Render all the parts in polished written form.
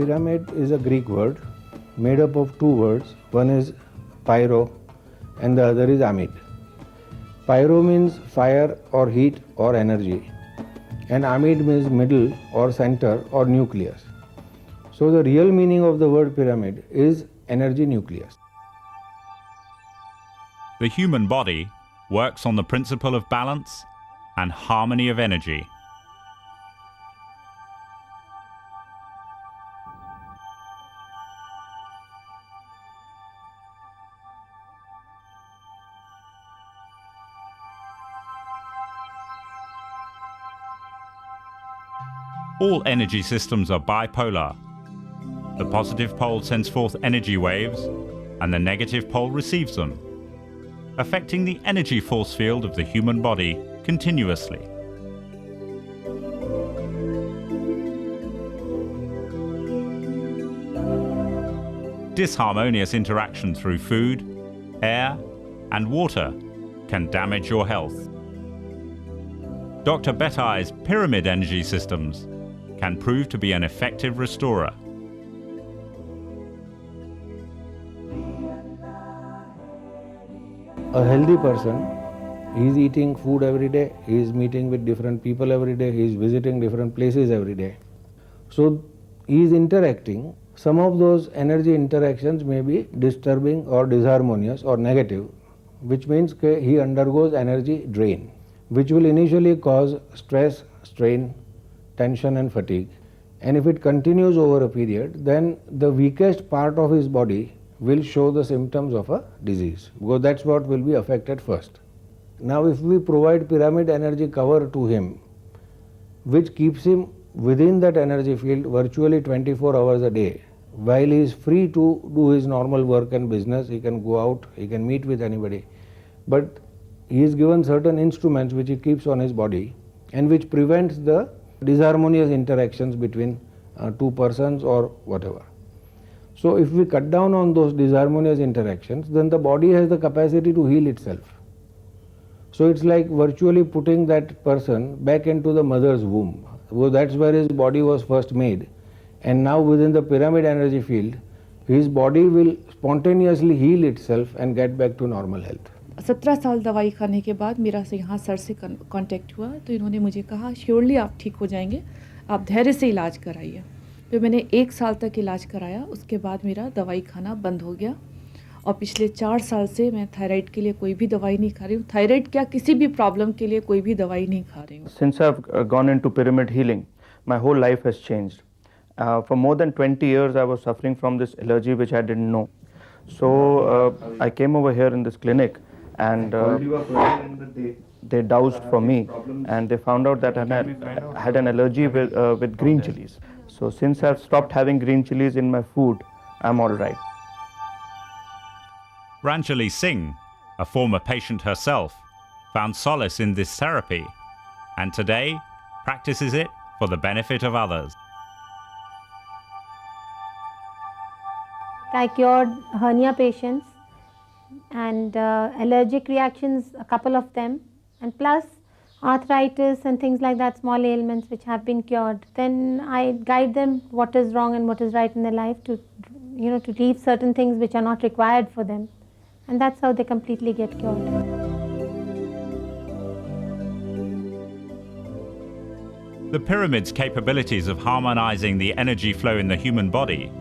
pyramid is a Greek word made up of two words. One is pyro and the other is amid. Pyro means fire or heat or energy, and amid means middle or center or nucleus. So the real meaning of the word pyramid is energy nucleus. The human body works on the principle of balance and harmony of energy. All energy systems are bipolar. The positive pole sends forth energy waves, and the negative pole receives them, affecting the energy force field of the human body continuously. Disharmonious interaction through food, air, and water can damage your health. Dr. Betai's pyramid energy systems can prove to be an effective restorer. A healthy person, he is eating food every day, he is meeting with different people every day, he is visiting different places every day. So he is interacting. Some of those energy interactions may be disturbing or disharmonious or negative, which means he undergoes energy drain, which will initially cause stress, strain, tension and fatigue. And if it continues over a period, then the weakest part of his body will show the symptoms of a disease, because that's what will be affected first. Now if we provide pyramid energy cover to him, which keeps him within that energy field virtually 24 hours a day, while he is free to do his normal work and business, he can go out, he can meet with anybody, but he is given certain instruments which he keeps on his body and which prevents the disharmonious interactions between two persons or whatever. So if we cut down on those disharmonious interactions, then the body has the capacity to heal itself. So it's like virtually putting that person back into the mother's womb. Well, that's where his body was first made, and now within the pyramid energy field, his body will spontaneously heal itself and get back to normal health. 17 साल दवाई खाने के बाद मेरा से यहाँ sir से contact हुआ, तो इन्होंने मुझे कहा श्योरली आप ठीक हो जाएंगे, आप धैर्य से इलाज कराइए। तो मैंने 1 साल तक इलाज कराया, उसके बाद मेरा दवाई खाना बंद हो गया और पिछले 4 साल से मैं थायराइड के लिए कोई भी दवाई नहीं खा रही हूँ। थायराइड क्या, किसी भी प्रॉब्लम के लिए कोई भी दवाई नहीं खा रही हूँ। Since I've gone into pyramid healing, my whole life has changed. For more than 20 years I was suffering from this allergy which I didn't know. So I came over here in this clinic and they dosed for me and they found out that I had an allergy with green chilies. So since I've stopped having green chilies in my food, I'm all right. Ranjali Singh, a former patient herself, found solace in this therapy and today practices it for the benefit of others. I cured hernia patients and allergic reactions, a couple of them, and plus arthritis and things like that, small ailments which have been cured. Then I guide them what is wrong and what is right in their life to leave certain things which are not required for them. And that's how they completely get cured. The pyramid's capabilities of harmonizing the energy flow in the human body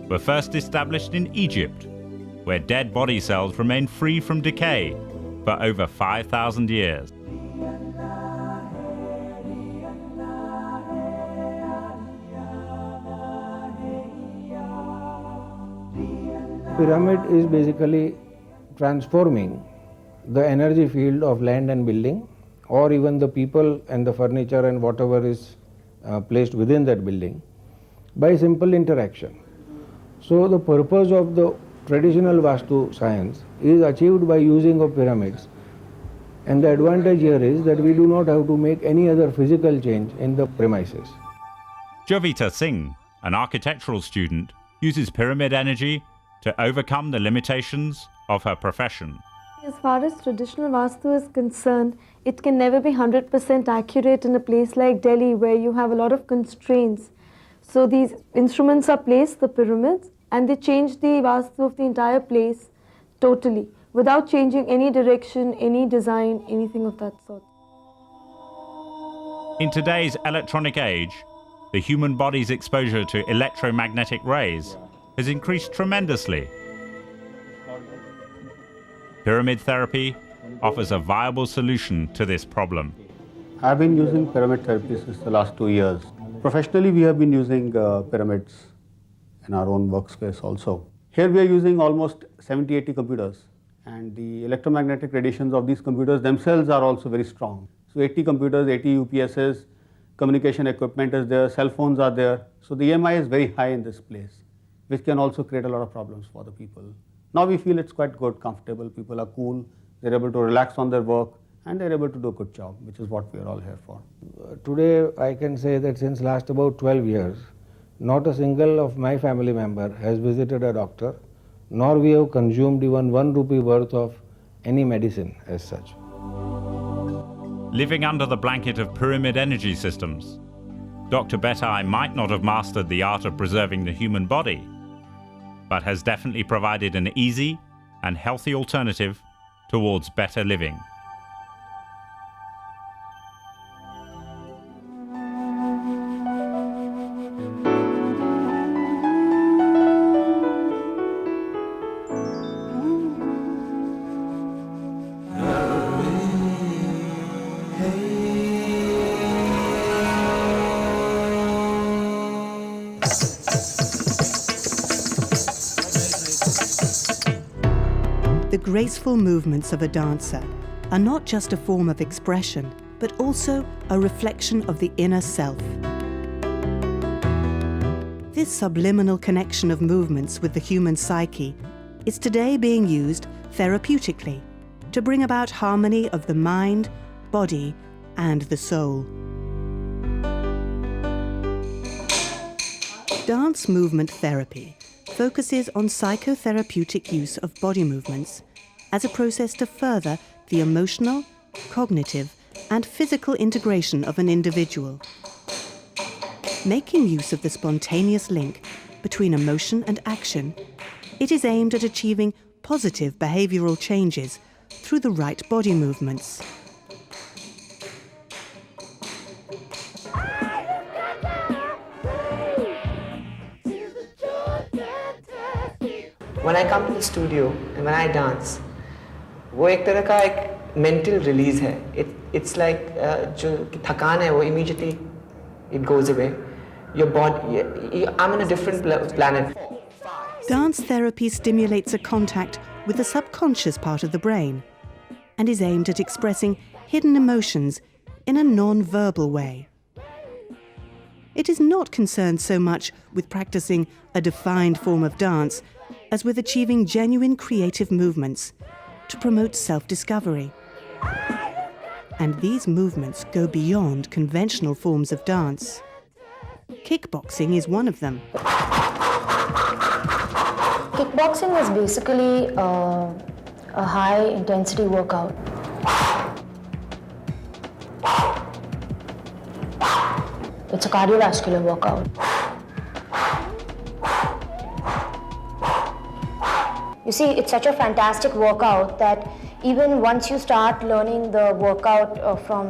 were first established in Egypt, where dead body cells remain free from decay for over 5,000 years. Pyramid is basically transforming the energy field of land and building, or even the people and the furniture and whatever is placed within that building, by simple interaction. So the purpose of the traditional Vastu science is achieved by using of pyramids, and the advantage here is that we do not have to make any other physical change in the premises. Jovita Singh, an architectural student, uses pyramid energy to overcome the limitations of her profession. As far as traditional Vastu is concerned, it can never be 100% accurate in a place like Delhi where you have a lot of constraints. So these instruments are placed, the pyramids, and they change the vastu of the entire place totally, without changing any direction, any design, anything of that sort. In today's electronic age, the human body's exposure to electromagnetic rays has increased tremendously. Pyramid therapy offers a viable solution to this problem. I've been using pyramid therapy since the last 2 years. Professionally, we have been using pyramids in our own workspace also. Here we are using almost 70-80 computers, and the electromagnetic radiations of these computers themselves are also very strong. So 80 computers, 80 UPSs, communication equipment is there, cell phones are there. So the EMI is very high in this place, which can also create a lot of problems for the people. Now we feel it's quite good, comfortable, people are cool, they're able to relax on their work, and they're able to do a good job, which is what we are all here for. Today I can say that since last about 12 years, not a single of my family member has visited a doctor, nor we have consumed even 1 rupee worth of any medicine as such. Living under the blanket of pyramid energy systems, Dr. Betai might not have mastered the art of preserving the human body, but has definitely provided an easy and healthy alternative towards better living. The graceful movements of a dancer are not just a form of expression, but also a reflection of the inner self. This subliminal connection of movements with the human psyche is today being used therapeutically to bring about harmony of the mind, body, and the soul. Dance movement therapy focuses on psychotherapeutic use of body movements as a process to further the emotional, cognitive, and physical integration of an individual. Making use of the spontaneous link between emotion and action, it is aimed at achieving positive behavioral changes through the right body movements. When I come to the studio and when I dance, वो एक तरह का एक mental release है. It's like जो थकान है वो immediately it goes away. Your body, I'm in a different planet. Dance therapy stimulates a contact with the subconscious part of the brain and is aimed at expressing hidden emotions in a non-verbal way. It is not concerned so much with practicing a defined form of dance as with achieving genuine creative movements to promote self-discovery. And these movements go beyond conventional forms of dance. Kickboxing is one of them. Kickboxing is basically a high-intensity workout. It's a cardiovascular workout. You see, it's such a fantastic workout that even once you start learning the workout from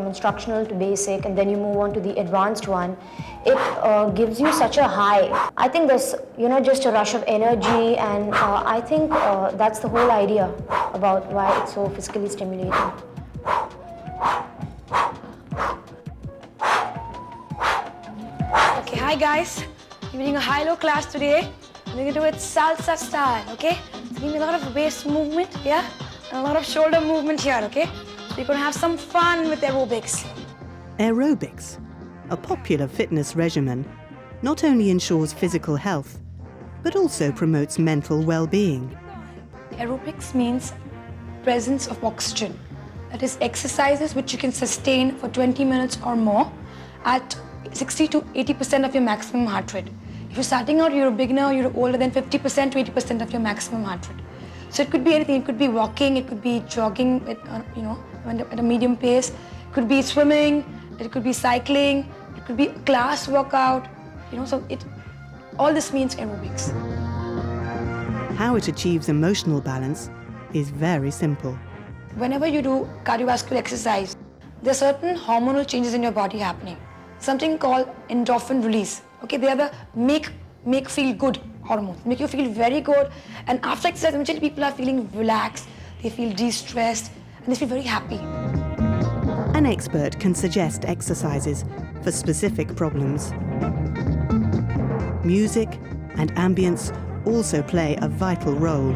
instructional to basic, and then you move on to the advanced one, it gives you such a high. I think there's, just a rush of energy, and I think that's the whole idea about why it's so physically stimulating. Okay, hi guys. We're doing a high-low class today. We're going to do it salsa style, okay? It's going to be a lot of waist movement, yeah? And a lot of shoulder movement here, okay? So you're going to have some fun with aerobics. Aerobics, a popular fitness regimen, not only ensures physical health, but also promotes mental well-being. Aerobics means presence of oxygen. That is exercises which you can sustain for 20 minutes or more at 60 to 80% of your maximum heart rate. If you're starting out, you're a beginner, you're older than 50% to 80% of your maximum heart rate. So it could be anything. It could be walking, it could be jogging at a medium pace. It could be swimming, it could be cycling, it could be a class workout. So all this means aerobics. How it achieves emotional balance is very simple. Whenever you do cardiovascular exercise, there are certain hormonal changes in your body happening. Something called endorphin release. Okay, they are the make feel good hormones, make you feel very good. And after exercise, immediately people are feeling relaxed, they feel de-stressed, and they feel very happy. An expert can suggest exercises for specific problems. Music and ambience also play a vital role.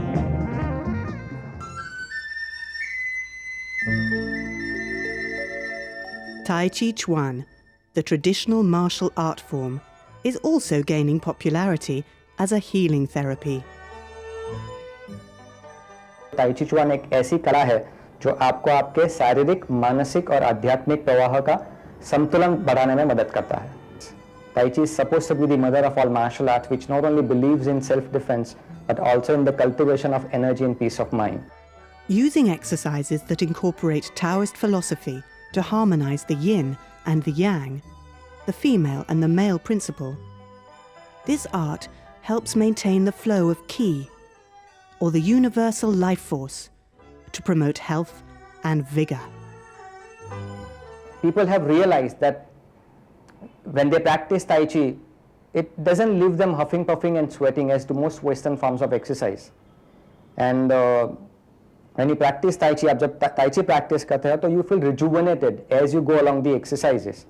Tai Chi Chuan, the traditional martial art form, is also gaining popularity as a healing therapy. Tai Chi Chuan एक ऐसी कला है जो आपको आपके शारीरिक, मानसिक और आध्यात्मिक प्रवाह का संतुलन बढ़ाने में मदद करता है. Tai Chi is supposed to be the mother of all martial arts, which not only believes in self-defense but also in the cultivation of energy and peace of mind. Using exercises that incorporate Taoist philosophy to harmonize the yin and the yang, the female and the male principle, this art helps maintain the flow of qi, or the universal life force, to promote health and vigor. People have realized that when they practice Tai Chi, it doesn't leave them huffing, puffing and sweating as do most Western forms of exercise. And when you practice Tai Chi, आप जब Tai Chi practice करते हो तो you feel rejuvenated as you go along the exercises.